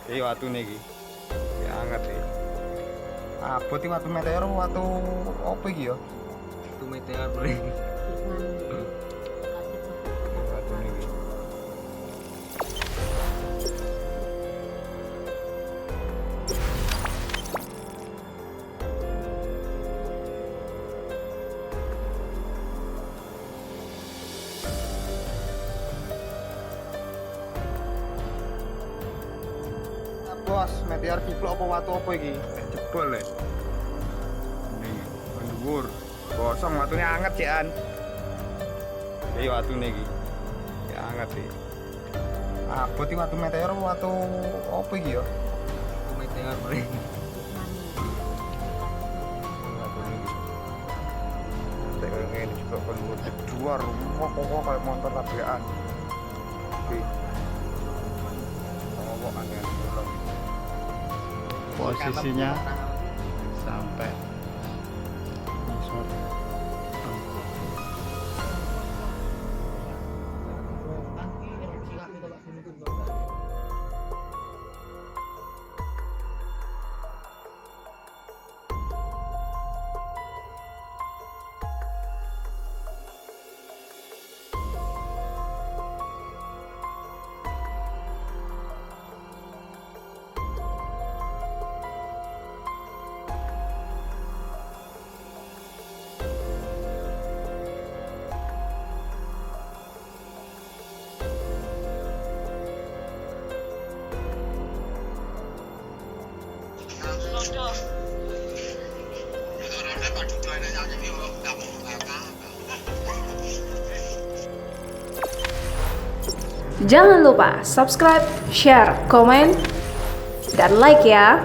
Iki watune iki. Ya anget iki. Abot iki watu meteor watu opo iki ya? Itu meteor ring. Watune iki. Bos, meteor diplok apa watu apa iki? Jebol le. Ini dhuwur. Gosong watune anget cikan. Iki watune iki. Ya anget iki. Abot iki watu meteor watu apa iki ya? Itu meteor ring. Watune iki. Tek ngene juga kon dhuwur kok kayak motor tabrakan. Iki. Oh, angin bolong. Posisinya sampai misor. Jangan lupa subscribe, share, komen, dan like ya.